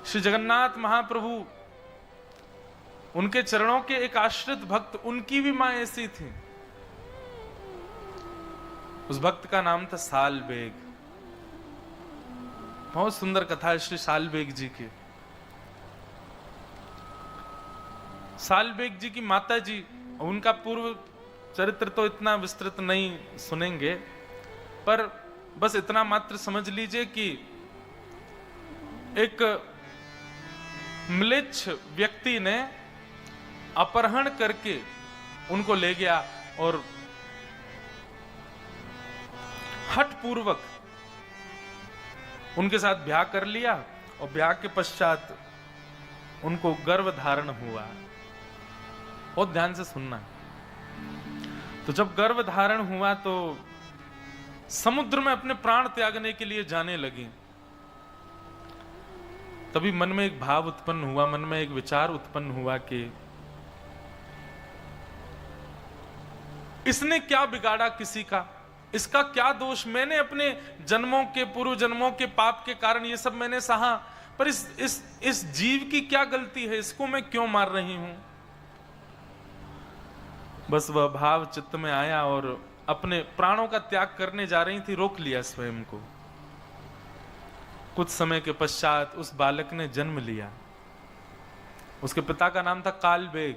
श्री जगन्नाथ महाप्रभु, उनके चरणों के एक आश्रित भक्त, उनकी भी मां ऐसी थी। उस भक्त का नाम था सालबेग। बहुत सुंदर कथा है श्री सालबेग जी की। सालबेग जी की माता जी, उनका पूर्व चरित्र तो इतना विस्तृत नहीं सुनेंगे, पर बस इतना मात्र समझ लीजिए कि एक म्लेच्छ व्यक्ति ने अपहरण करके उनको ले गया और हठपूर्वक उनके साथ ब्याह कर लिया, और ब्याह के पश्चात उनको गर्भ धारण हुआ। बहुत ध्यान से सुनना। तो जब गर्भ धारण हुआ तो समुद्र में अपने प्राण त्यागने के लिए जाने लगी। तभी मन में एक भाव उत्पन्न हुआ, मन में एक विचार उत्पन्न हुआ कि इसने क्या बिगाड़ा किसी का, इसका क्या दोष, मैंने अपने जन्मों के, पूर्व जन्मों के पाप के कारण ये सब मैंने सहा, पर इस जीव की क्या गलती है, इसको मैं क्यों मार रही हूं। बस वह भाव चित्त में आया और अपने प्राणों का त्याग करने जा रही थी, रोक लिया स्वयं को। कुछ समय के पश्चात उस बालक ने जन्म लिया। उसके पिता का नाम था कालबेग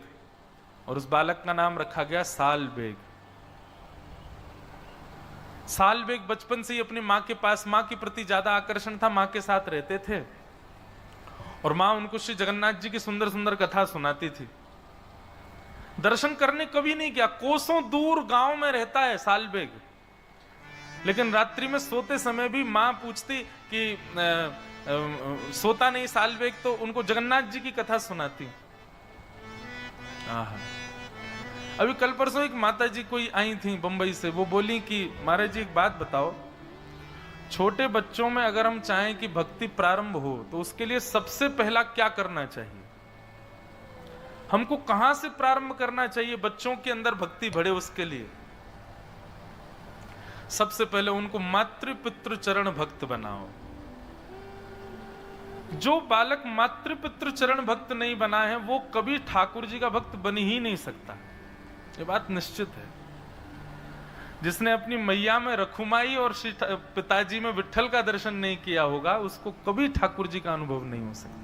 और उस बालक का नाम रखा गया सालबेग। सालबेग बचपन से ही अपनी मां के पास, मां के प्रति ज्यादा आकर्षण था, मां के साथ रहते थे और मां उनको श्री जगन्नाथ जी की सुंदर सुंदर कथा सुनाती थी। दर्शन करने कभी नहीं गया, कोसों दूर गांव में रहता है सालबेग, लेकिन रात्रि में सोते समय भी मां पूछती कि सोता नहीं सालबेग, तो उनको जगन्नाथ जी की कथा सुनाती। अभी कल परसों एक माता जी कोई आई थी बंबई से, वो बोली कि महाराज जी एक बात बताओ, छोटे बच्चों में अगर हम चाहें कि भक्ति प्रारंभ हो तो उसके लिए सबसे पहला क्या करना चाहिए, हमको कहां से प्रारंभ करना चाहिए बच्चों के अंदर भक्ति बढ़े उसके लिए। सबसे पहले उनको मातृ पितृ चरण भक्त बनाओ। जो बालक मातृ पितृ चरण भक्त नहीं बना है वो कभी ठाकुर जी का भक्त बन ही नहीं सकता, ये बात निश्चित है। जिसने अपनी मैया में रखुमाई और श्री पिताजी में विट्ठल का दर्शन नहीं किया होगा उसको कभी ठाकुर जी का अनुभव नहीं हो सकता।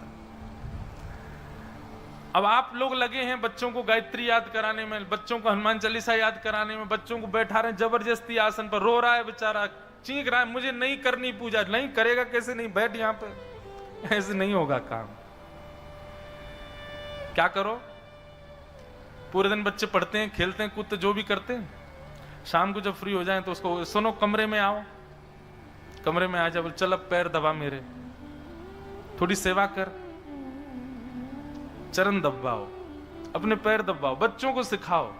अब आप लोग लगे हैं बच्चों को गायत्री याद कराने में, बच्चों को हनुमान चालीसा याद कराने में, बच्चों को बैठा रहे जबरदस्ती आसन पर, रो रहा है बेचारा, चीख रहा है मुझे नहीं करनी पूजा, नहीं करेगा कैसे नहीं, बैठ यहां पे, ऐसे नहीं होगा काम। क्या करो, पूरे दिन बच्चे पढ़ते हैं, खेलते हैं, कूदते, जो भी करते हैं, शाम को जब फ्री हो जाए तो उसको सुनो कमरे में आओ, कमरे में आ जा, चल अब पैर दबा मेरे, थोड़ी सेवा कर, चरण दबाओ, अपने पैर दबाओ, बच्चों को सिखाओ।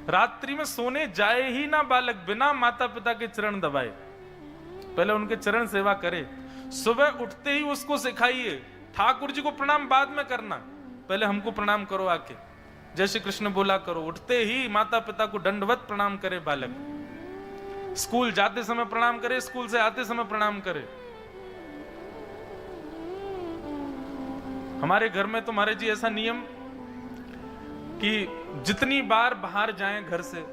रात्रि में सोने जाए ही ना बालक बिना माता पिता के चरण दबाए, पहले उनके चरण सेवा करे। सुबह उठते ही उसको सिखाइए, ठाकुर जी को प्रणाम बाद में करना, पहले हमको प्रणाम करो आके, जय श्री कृष्ण बोला करो। उठते ही माता पिता को दंडवत प्रणाम करे बालक, स्कूल जाते समय प्रणाम करे, स्कूल से आते समय प्रणाम करे। हमारे घर में तुम्हारे जी ऐसा नियम कि जितनी बार बाहर जाएं घर से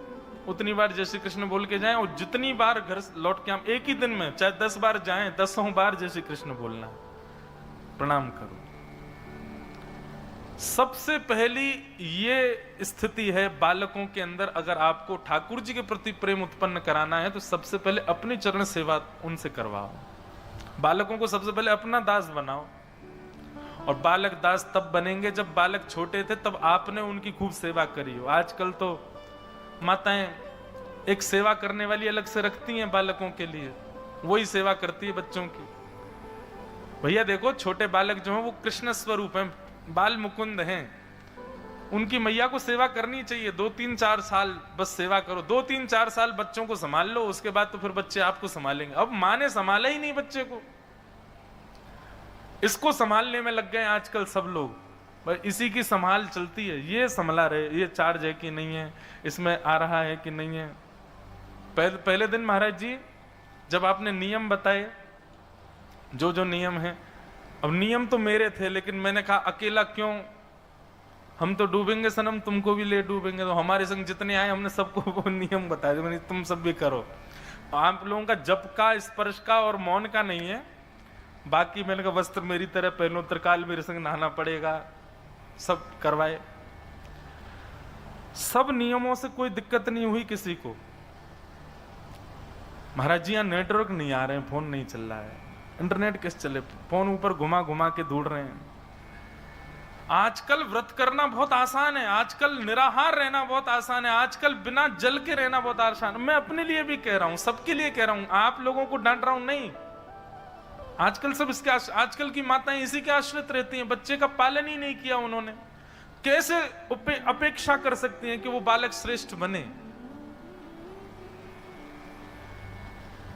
उतनी बार जय श्री कृष्ण बोल के जाएं, और जितनी बार घर लौट के हम एक ही दिन में चाहे 10 बार जाएं, 10 बार जय श्री कृष्ण बोलना, प्रणाम करो। सबसे पहली ये स्थिति है बालकों के अंदर, अगर आपको ठाकुर जी के प्रति प्रेम उत्पन्न कराना है तो सबसे पहले अपनी चरण सेवा उनसे करवाओ। बालकों को सबसे पहले अपना दास बनाओ, और बालक दास तब बनेंगे जब बालक छोटे थे तब आपने उनकी खूब सेवा करी हो। आजकल तो माताएं एक सेवा करने वाली अलग से रखती हैं बालकों के लिए, वही सेवा करती है बच्चों की। भैया देखो छोटे बालक जो हैं वो कृष्ण स्वरूप हैं, बाल मुकुंद हैं, उनकी मैया को सेवा करनी चाहिए। 2-3-4 साल बस सेवा करो, 2-3-4 साल बच्चों को संभाल लो, उसके बाद तो फिर बच्चे आपको संभालेंगे। अब माँ ने संभाला ही नहीं बच्चे को, इसको संभालने में लग गए आजकल सब लोग, बस इसी की संभाल चलती है, ये संभला रहे, ये चार्ज है कि नहीं है, इसमें आ रहा है कि नहीं है। पहले दिन महाराज जी जब आपने नियम बताए, जो जो नियम है, अब नियम तो मेरे थे, लेकिन मैंने कहा अकेला क्यों, हम तो डूबेंगे सनम, तुमको भी ले डूबेंगे, तो हमारे संग जितने आए हमने सबको वो नियम बताया, मैंने तुम सब भी करो। आप लोगों का जप का, स्पर्श का और मौन का नहीं है, बाकी मैंने कहा वस्त्र मेरी तरह पहनो, त्रिकाल मेरे संग नहाना पड़ेगा, सब करवाए। सब नियमों से कोई दिक्कत नहीं हुई किसी को। महाराज जी यहाँ नेटवर्क नहीं आ रहे हैं, फोन नहीं चल रहा है, इंटरनेट कैसे चले, फोन ऊपर घुमा घुमा के ढूंढ रहे हैं। आजकल व्रत करना बहुत आसान है, आजकल निराहार रहना बहुत आसान है, आजकल बिना जल के रहना बहुत आसान है। मैं अपने लिए भी कह रहा हूं, सबके लिए कह रहा हूं, आप लोगों को डांट रहा हूं नहीं। आजकल सब इसके आजकल की माताएं इसी के आश्रित रहती हैं, बच्चे का पालन ही नहीं किया उन्होंने, कैसे अपेक्षा कर सकती हैं कि वो बालक श्रेष्ठ बने।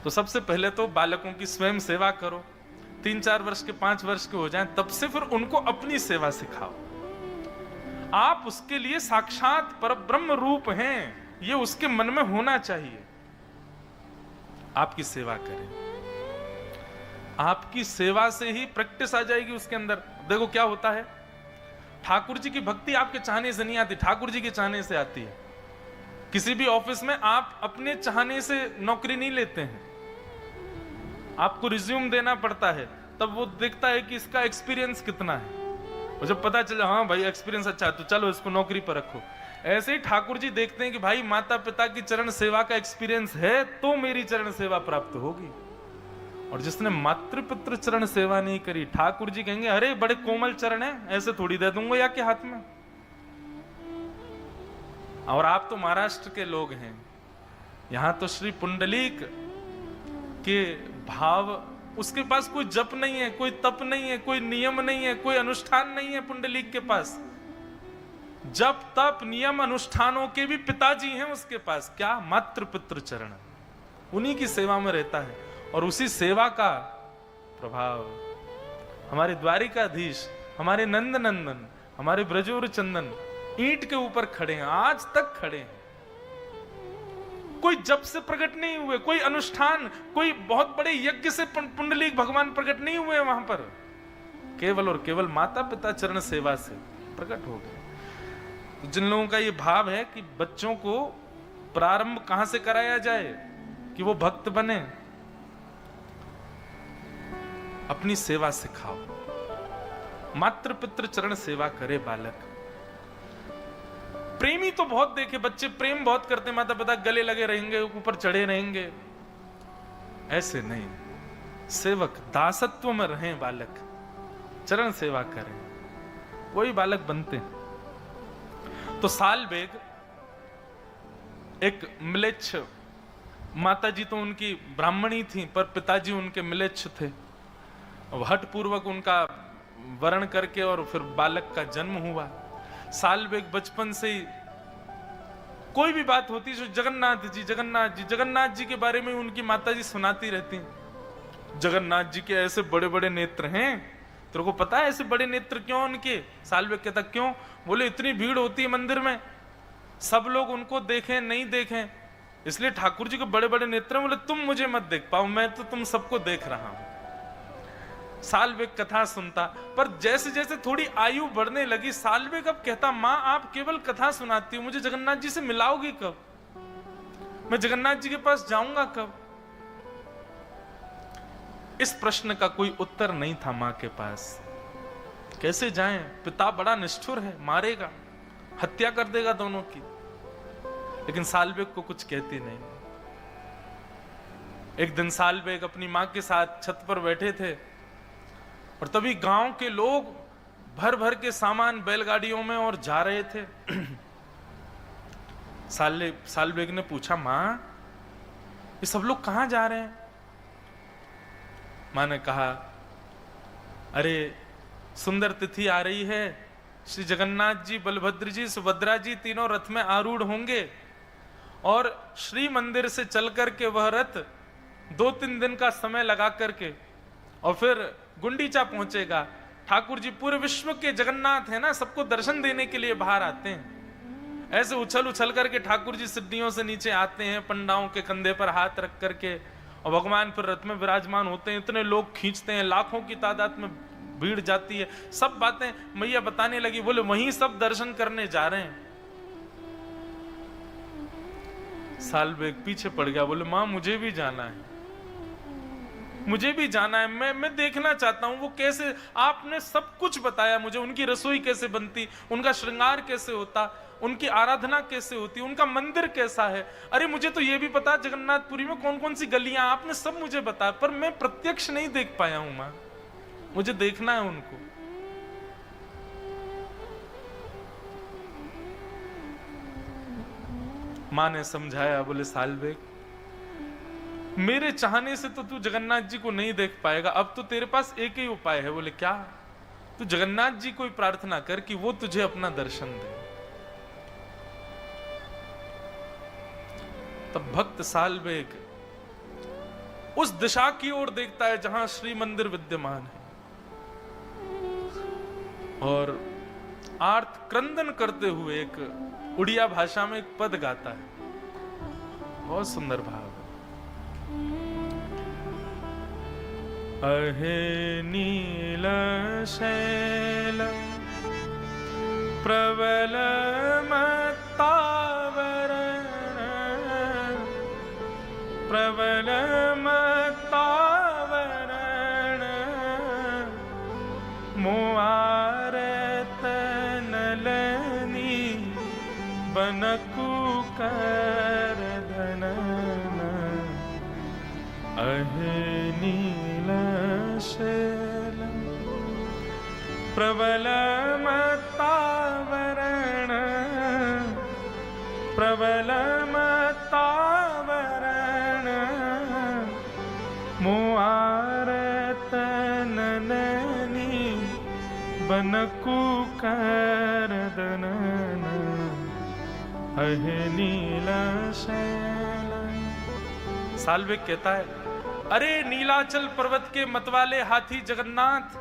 तो सबसे पहले तो बालकों की स्वयं सेवा करो, 3-4 वर्ष के 5 वर्ष के हो जाएं, तब से फिर उनको अपनी सेवा सिखाओ। आप उसके लिए साक्षात परब्रह्म रूप हैं, ये उसके मन में होना चाहिए। आपकी सेवा करें, आपकी सेवा से ही प्रैक्टिस आ जाएगी उसके अंदर। देखो क्या होता है, ठाकुर जी की भक्ति आपके चाहने से नहीं आती, ठाकुर जी के चाहने से आती है। किसी भी ऑफिस में आप अपने चाहने से नौकरी नहीं लेते हैं, आपको रिज्यूम देना पड़ता है, तब वो देखता है कि इसका एक्सपीरियंस कितना है, और जब पता चला हाँ भाई एक्सपीरियंस अच्छा है तो चलो इसको नौकरी पर रखो। ऐसे ही ठाकुर जी देखते हैं कि भाई माता पिता की चरण सेवा का एक्सपीरियंस है तो मेरी चरण सेवा प्राप्त होगी, और जिसने मातृपितृ चरण सेवा नहीं करी, ठाकुर जी कहेंगे अरे बड़े कोमल चरण है, ऐसे थोड़ी दे दूंगा या के हाथ में। और आप तो महाराष्ट्र के लोग हैं, यहां तो श्री पुंडलीक के भाव, उसके पास कोई जप नहीं है, कोई तप नहीं है, कोई नियम नहीं है, कोई अनुष्ठान नहीं है। पुंडलीक के पास जप तप नियम अनुष्ठानों के भी पिताजी हैं उसके पास, क्या मातृ पितृ चरण, उन्हीं की सेवा में रहता है। और उसी सेवा का प्रभाव हमारे द्वारिकाधीश, हमारे नंद नंदन, हमारे ब्रजोर चंदन ईंट के ऊपर खड़े हैं, आज तक खड़े हैं। कोई जप से प्रकट नहीं हुए, कोई अनुष्ठान, कोई बहुत बड़े यज्ञ से पुंडलीक भगवान प्रकट नहीं हुए वहां पर, केवल और केवल माता पिता चरण सेवा से प्रकट हो गए। तो जिन लोगों का ये भाव है कि बच्चों को प्रारंभ कहां से कराया जाए कि वो भक्त बने, अपनी सेवा सिखाओ, मातृ पितृ चरण सेवा करे बालक। प्रेमी तो बहुत देखे बच्चे, प्रेम बहुत करते, माता पिता गले लगे रहेंगे, ऊपर चढ़े रहेंगे, ऐसे नहीं। सेवक दासत्व में रहें बालक, चरण सेवा करें, वही बालक बनते हैं। तो साल बेग एक म्लेच्छ, माता जी तो उनकी ब्राह्मणी थी पर पिताजी उनके म्लेच्छ थे, हठ पूर्वक उनका वर्ण करके और फिर बालक का जन्म हुआ। साल बेग बचपन से ही कोई भी बात होती जो जगन्नाथ जी जगन्नाथ जी जगन्नाथ जी के बारे में उनकी माताजी सुनाती रहती, जगन्नाथ जी के ऐसे बड़े बड़े नेत्र हैं, तेरे को पता है ऐसे बड़े नेत्र क्यों उनके? साल बेग कहता क्यों? बोले इतनी भीड़ होती है मंदिर में, सब लोग उनको देखें नहीं देखें, इसलिए ठाकुर जी के बड़े बड़े नेत्र हैं। बोले तुम मुझे मत देख पाओ, मैं तो तुम सबको देख रहा हूं। साल बेग कथा सुनता, पर जैसे जैसे थोड़ी आयु बढ़ने लगी, साल बेग अब कहता माँ आप केवल कथा सुनाती हो, मुझे जगन्नाथ जी से मिलाओगी कब? मैं जगन्नाथ जी के पास जाऊंगा कब? इस प्रश्न का कोई उत्तर नहीं था मां के पास। कैसे जाएं? पिता बड़ा निष्ठुर है, मारेगा, हत्या कर देगा दोनों की। लेकिन साल बेग को कुछ कहती नहीं। एक दिन साल बेग अपनी मां के साथ छत पर बैठे थे और तभी गांव के लोग भर भर के सामान बैलगाड़ियों में और जा रहे थे। साल बेग ने पूछा मां ये सब लोग कहां जा रहे हैं? मां ने कहा अरे सुंदर तिथि आ रही है, श्री जगन्नाथ जी बलभद्र जी सुभद्रा जी तीनों रथ में आरूढ़ होंगे और श्री मंदिर से चल करके वह रथ 2-3 दिन का समय लगा करके और फिर गुंडीचा पहुंचेगा। ठाकुर जी पूरे विश्व के जगन्नाथ है ना, सबको दर्शन देने के लिए बाहर आते हैं। ऐसे उछल उछल करके ठाकुर जी सीढ़ियों से नीचे आते हैं, पंडाओं के कंधे पर हाथ रख करके, और भगवान फिर रथ में विराजमान होते हैं। इतने लोग खींचते हैं, लाखों की तादाद में भीड़ जाती है, सब बातें मैया बताने लगी। बोले वहीं सब दर्शन करने जा रहे हैं। सालबेग पीछे पड़ गया, बोले माँ मुझे भी जाना है, मुझे भी जाना है, मैं देखना चाहता हूं वो कैसे, आपने सब कुछ बताया मुझे, उनकी रसोई कैसे बनती, उनका श्रृंगार कैसे होता, उनकी आराधना कैसे होती, उनका मंदिर कैसा है। अरे मुझे तो ये भी पता जगन्नाथपुरी में कौन कौन सी गलियां, आपने सब मुझे बताया, पर मैं प्रत्यक्ष नहीं देख पाया हूं मां, मुझे देखना है उनको। मां ने समझाया, बोले सालबेग मेरे चाहने से तो तू जगन्नाथ जी को नहीं देख पाएगा, अब तो तेरे पास एक ही उपाय है। बोले क्या? तू जगन्नाथ जी को प्रार्थना कर कि वो तुझे अपना दर्शन दे। तब भक्त सालबेग उस दिशा की ओर देखता है जहां श्री मंदिर विद्यमान है और आर्त क्रंदन करते हुए एक उड़िया भाषा में एक पद गाता है, बहुत सुंदर भाव। अहे नील शैल प्रबल मत्तावरण, प्रबल मत्तावरण, मुआरत नलनी बनकुकर धनन। अहे नीलशैलम प्रबल मत्तावरण, प्रबल मत्तावरण, मुआरत नलनी बनकुकर धनन। अहे नीलशैलम। सालबेग कहता है, अरे नीलाचल पर्वत के मतवाले हाथी जगन्नाथ,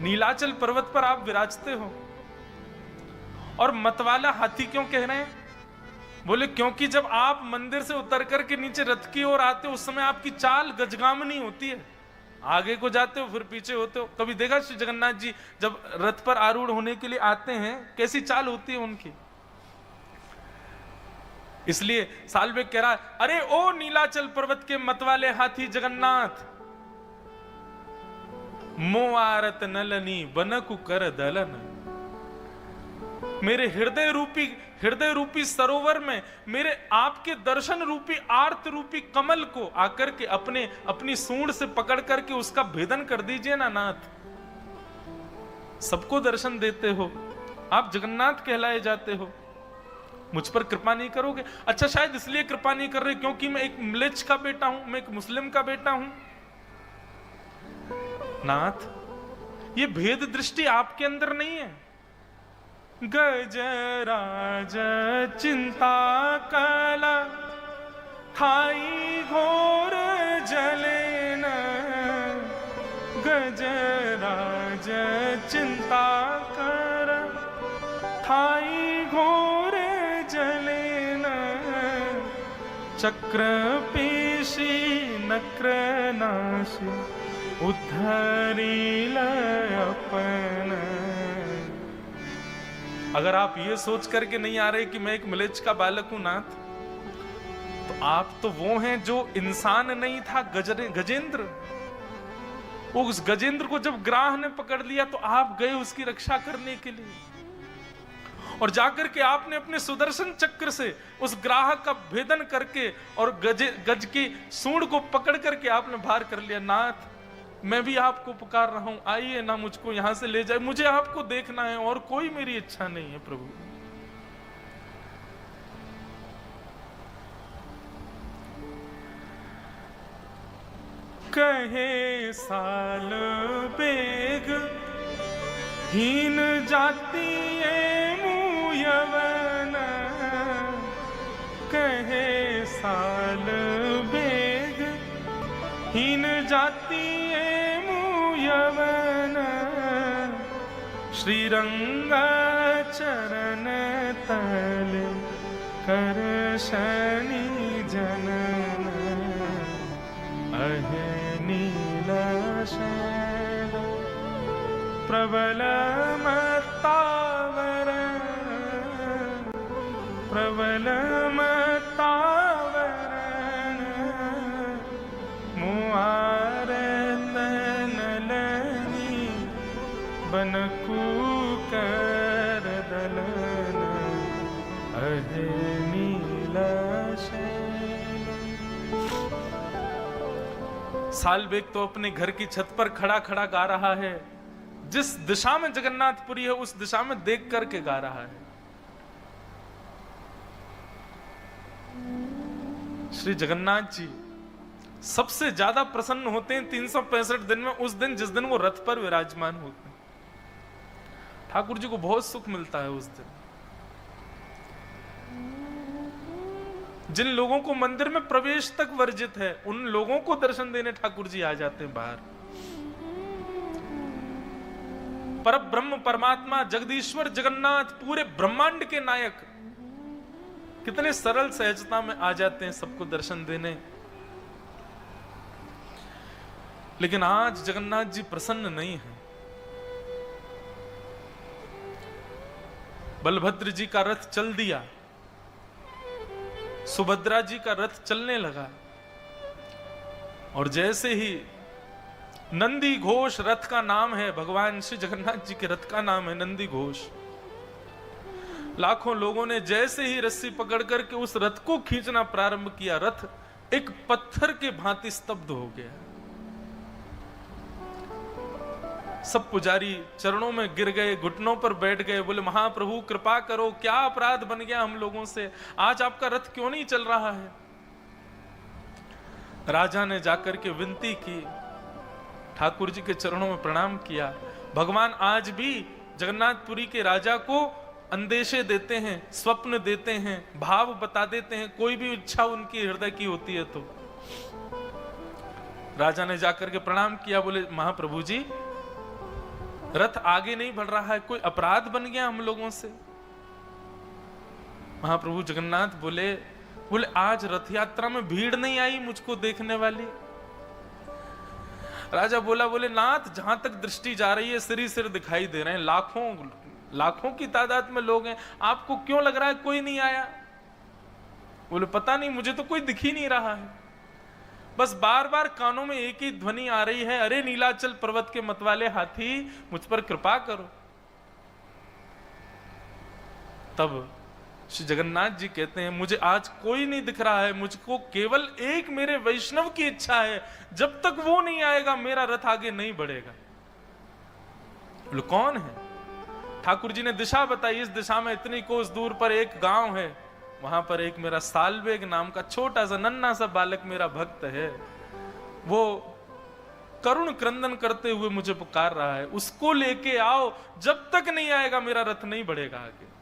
नीलाचल पर्वत पर आप विराजते हो और मतवाला हाथी क्यों कह रहे हैं? बोले क्योंकि जब आप मंदिर से उतर करके नीचे रथ की ओर आते हो उस समय आपकी चाल गजगामनी होती है, आगे को जाते हो फिर पीछे होते हो। कभी देखा श्री जगन्नाथ जी जब रथ पर आरूढ़ होने के लिए आते हैं कैसी चाल होती है उनकी? इसलिए सालबेग कह रहा है, अरे ओ नीलाचल पर्वत के मतवाले हाथी जगन्नाथ, मोआरत नलनी बनकु कर दलन। मेरे हृदय रूपी सरोवर में मेरे आपके दर्शन रूपी आर्त रूपी कमल को आकर के अपनी सूंड से पकड़ करके उसका भेदन कर दीजिए ना नाथ। सबको दर्शन देते हो, आप जगन्नाथ कहलाए जाते हो, मुझ पर कृपा नहीं करोगे? अच्छा शायद इसलिए कृपा नहीं कर रहे क्योंकि मैं एक म्लेच्छ का बेटा हूं, मैं एक मुस्लिम का बेटा हूं। नाथ ये भेद दृष्टि आपके अंदर नहीं है। गजराज चिंता कला थाई घोर जलेन, गजराज चिंता कर थाई घोर जलेन, चक्र पेशी नक्र नाशी उद्धरील अपन। अगर आप ये सोच करके नहीं आ रहे कि मैं एक म्लेच्छ का बालक हूं नाथ, तो आप तो वो हैं जो इंसान नहीं था, गजेंद्र। वो उस गजेंद्र को जब ग्राह ने पकड़ लिया तो आप गए उसकी रक्षा करने के लिए, और जाकर के आपने अपने सुदर्शन चक्र से उस ग्राह का भेदन करके और गज की सूंड को पकड़ करके आपने भार कर लिया। नाथ मैं भी आपको पुकार रहा हूं, आइए ना मुझको यहां से ले जाए, मुझे आपको देखना है और कोई मेरी इच्छा नहीं है प्रभु। कहे सालबेग हीन जाति मुयवन, कहे सालबेग हीन जाति मुयवन, श्रीरंग चरण तल कर शनि जनन। अहे नीलशैल प्रबल मत्तावर, प्रबल मत्तावर मुआर तनलनी बनकू कर दलन अहे नीला शैल। सालबेग तो अपने घर की छत पर खड़ा खड़ा गा रहा है, जिस दिशा में जगन्नाथपुरी है उस दिशा में देख करके गा रहा है। श्री जगन्नाथ जी सबसे ज्यादा प्रसन्न होते हैं 365 दिन में, उस दिन जिस दिन वो रथ पर विराजमान होते हैं। ठाकुर जी को बहुत सुख मिलता है उस दिन। जिन लोगों को मंदिर में प्रवेश तक वर्जित है, उन लोगों को दर्शन देने ठाकुर जी आ जाते हैं बाहर। पर ब्रह्म परमात्मा जगदीश्वर जगन्नाथ पूरे ब्रह्मांड के नायक कितने सरल सहजता में आ जाते हैं सबको दर्शन देने। लेकिन आज जगन्नाथ जी प्रसन्न नहीं है। बलभद्र जी का रथ चल दिया, सुभद्रा जी का रथ चलने लगा, और जैसे ही नंदी घोष रथ का नाम है, भगवान श्री जगन्नाथ जी के रथ का नाम है नंदी घोष। लाखों लोगों ने जैसे ही रस्सी पकड़ करके उस रथ को खींचना प्रारंभ किया, रथ एक पत्थर के भांति स्तब्ध हो गया। सब पुजारी चरणों में गिर गए, घुटनों पर बैठ गए, बोले महाप्रभु कृपा करो, क्या अपराध बन गया हम लोगों से, आज आपका रथ क्यों नहीं चल रहा है। राजा ने जाकर के विनती की, ठाकुर जी के चरणों में प्रणाम किया। भगवान आज भी जगन्नाथपुरी के राजा को अंदेशे देते हैं, स्वप्न देते हैं, भाव बता देते हैं, कोई भी इच्छा उनकी हृदय की होती है तो। राजा ने जाकर के प्रणाम किया, बोले महाप्रभु जी रथ आगे नहीं बढ़ रहा है, कोई अपराध बन गया हम लोगों से। महाप्रभु जगन्नाथ बोले आज रथ यात्रा में भीड़ नहीं आई मुझको देखने वाली। राजा बोले नाथ जहां तक दृष्टि जा रही है सिर ही सिर दिखाई दे रहे हैं, लाखों की तादाद में लोग हैं, आपको क्यों लग रहा है कोई नहीं आया। बोले पता नहीं, मुझे तो कोई दिख ही नहीं रहा है, बस बार बार कानों में एक ही ध्वनि आ रही है, अरे नीलाचल पर्वत के मतवाले हाथी मुझ पर कृपा करो। तब श्री जगन्नाथ जी कहते हैं मुझे आज कोई नहीं दिख रहा है, मुझको केवल एक मेरे वैष्णव की इच्छा है, जब तक वो नहीं आएगा मेरा रथ आगे नहीं बढ़ेगा। बोले कौन है। ठाकुर जी ने दिशा बताई, इस दिशा में इतनी कोस दूर पर एक गांव है, वहां पर एक मेरा सालबेग नाम का छोटा सा नन्हा सा बालक मेरा भक्त है, वो करुण क्रंदन करते हुए मुझे पुकार रहा है, उसको लेके आओ, जब तक नहीं आएगा मेरा रथ नहीं बढ़ेगा आगे।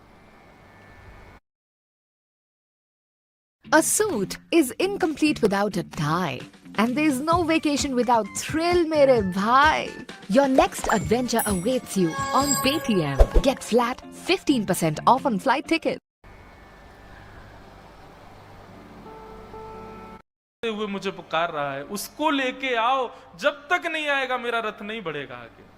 A suit is incomplete without a tie, and there is no vacation without thrill, mere bhai. Your next adventure awaits you on Paytm. Get flat 15% off on flight tickets. हुए मुझे पुकार रहा है, उसको लेके आओ, जब तक नहीं आएगा मेरा रथ नहीं बढ़ेगा आगे।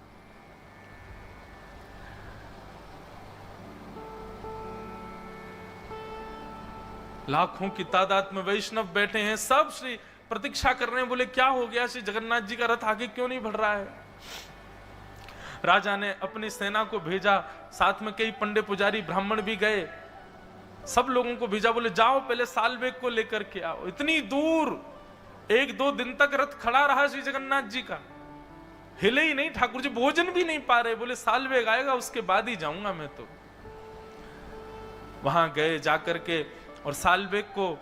लाखों की तादाद में वैष्णव बैठे हैं, सब श्री प्रतीक्षा कर रहे हैं, बोले क्या हो गया, श्री जगन्नाथ जी का रथ आगे क्यों नहीं बढ़ रहा है। राजा ने अपनी सेना को भेजा, साथ में कई पंडे पुजारी ब्राह्मण भी गए, सब लोगों को भेजा, बोले जाओ पहले सालबेग को लेकर के आओ। इतनी दूर 1-2 दिन तक रथ खड़ा रहा श्री जगन्नाथ जी का, हिले ही नहीं, ठाकुर जी भोजन भी नहीं पा रहे, बोले सालबेग आएगा उसके बाद ही जाऊंगा मैं तो। वहां गए जाकर के, और सालबेग को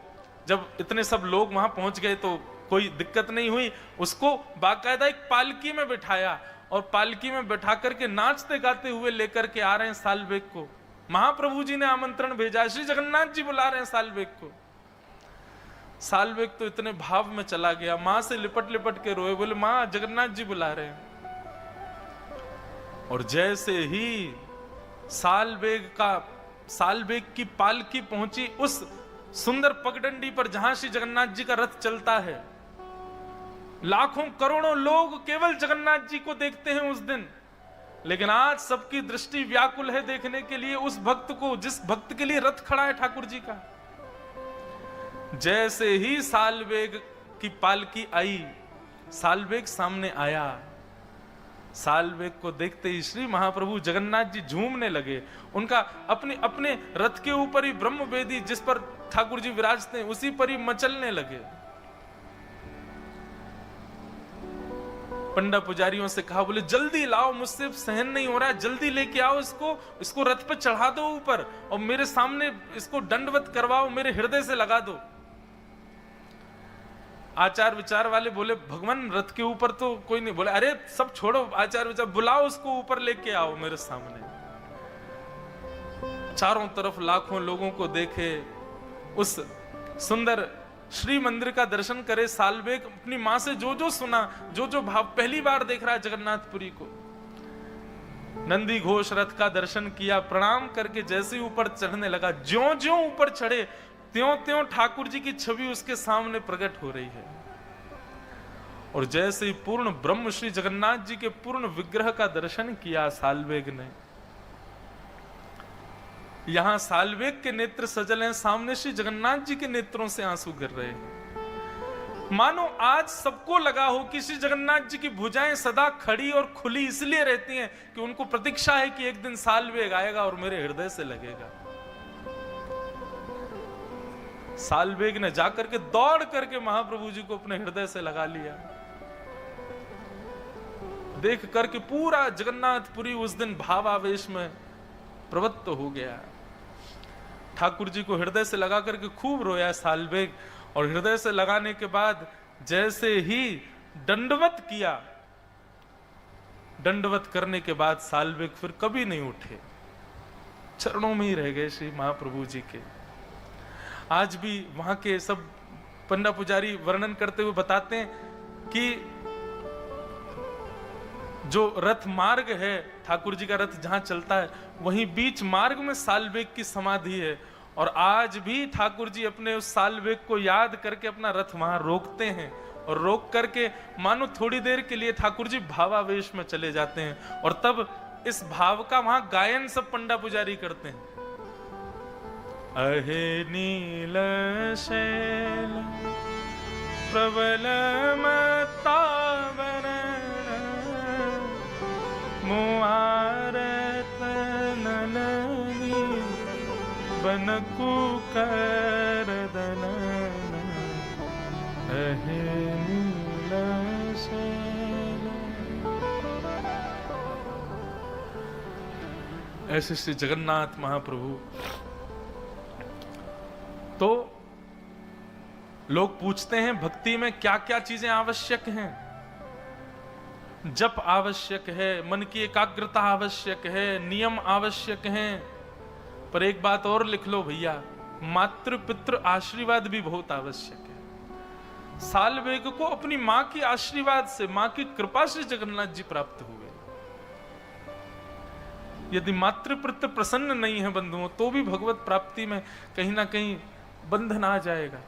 जब इतने सब लोग वहां पहुंच गए तो कोई दिक्कत नहीं हुई, उसको बाकायदा एक पालकी में बिठाया, और पालकी में बैठा करके नाचते गाते हुए लेकर के आ रहे हैं सालबेग को। महाप्रभु जी ने आमंत्रण भेजा, श्री जगन्नाथ जी बुला रहे हैं सालबेग को। सालबेग तो इतने भाव में चला गया, मां से लिपट लिपट के रोए, बोले मां जगन्नाथ जी बुला रहे हैं। और जैसे ही सालबेग की पालकी पहुंची उस सुंदर पगडंडी पर जहां श्री जगन्नाथ जी का रथ चलता है, लाखों करोड़ों लोग केवल जगन्नाथ जी को देखते हैं उस दिन। लेकिन आज सबकी दृष्टि व्याकुल है देखने के लिए उस भक्त को, जिस भक्त के लिए रथ खड़ा है ठाकुर जी का। जैसे ही सालवेग की पालकी आई, सालवेग सामने आया, सालवेग को देखते ही श्री महाप्रभु जगन्नाथ जी झूमने लगे। उनका अपने अपने रथ के ऊपर ही ब्रह्म वेदी जिस पर ठाकुर जी विराजते हैं उसी पर ही मचलने लगे। पंडा पुजारियों से कहा, बोले जल्दी लाओ, मुझसे सहन नहीं हो रहा है, जल्दी लेके आओ इसको रथ पे चढ़ा दो ऊपर और मेरे सामने इसको दंडवत करवाओ, मेरे हृदय से लगा दो। आचार विचार वाले बोले, भगवान रथ के ऊपर तो कोई नहीं। बोले अरे सब छोड़ो आचार विचार, बुलाओ उसको ऊपर लेके आओ मेरे सामने। चारों तरफ लाखों लोगों को देखे, उस सुंदर श्री मंदिर का दर्शन करे सालवेग, अपनी मां से जो जो सुना, जो जो भाव, पहली बार देख रहा है जगन्नाथपुरी को। नंदी घोष रथ का दर्शन किया, प्रणाम करके जैसे ही ऊपर चढ़ने लगा, ज्यों ज्यों ऊपर चढ़े त्यों त्यों ठाकुर जी की छवि उसके सामने प्रकट हो रही है। और जैसे ही पूर्ण ब्रह्म श्री जगन्नाथ जी के पूर्ण विग्रह का दर्शन किया सालवेग ने, यहां सालवेग के नेत्र सजल हैं, सामने श्री जगन्नाथ जी के नेत्रों से आंसू गिर रहे हैं। मानो आज सबको लगा हो कि श्री जगन्नाथ जी की भुजाएं सदा खड़ी और खुली इसलिए रहती हैं कि उनको प्रतीक्षा है कि एक दिन सालवेग आएगा और मेरे हृदय से लगेगा। सालवेग ने जाकर के दौड़ करके महाप्रभु जी को अपने हृदय से लगा लिया। देख करके पूरा जगन्नाथपुरी उस दिन भावावेश में प्रवृत्त हो गया। ठाकुर जी को हृदय से लगा करके खूब रोया सालवेग, और हृदय से लगाने के बाद जैसे ही दंडवत किया, दंडवत करने के बाद सालवेग फिर कभी नहीं उठे, चरणों में ही रह गए श्री महाप्रभु जी के। आज भी वहां के सब पंडा पुजारी वर्णन करते हुए बताते हैं कि जो रथ मार्ग है, ठाकुर जी का रथ जहां चलता है, वहीं बीच मार्ग में सालवेग की समाधि है। और आज भी ठाकुर जी अपने उस सालवेग को याद करके अपना रथ वहां रोकते हैं, और रोक करके मानो थोड़ी देर के लिए ठाकुर जी भावावेश में चले जाते हैं, और तब इस भाव का वहां गायन सब पंडा पुजारी करते हैं। अहे नील शैल प्रबल मतावन मुआरत नलनी बनकु करदनन अहे नील शैल। ऐसे श्री जगन्नाथ महाप्रभु। तो लोग पूछते हैं भक्ति में क्या क्या चीजें आवश्यक हैं। जप आवश्यक है, मन की एकाग्रता आवश्यक है, नियम आवश्यक हैं, पर एक बात और लिख लो भैया, मातृ पितृ आशीर्वाद भी बहुत आवश्यक है। सालवेग को अपनी मां की आशीर्वाद से, मां की कृपा से जगन्नाथ जी प्राप्त हुए। यदि मातृ पितृ प्रसन्न नहीं है बंधुओं, तो भी भगवत प्राप्ति में कहीं ना कहीं बंधन आ जाएगा।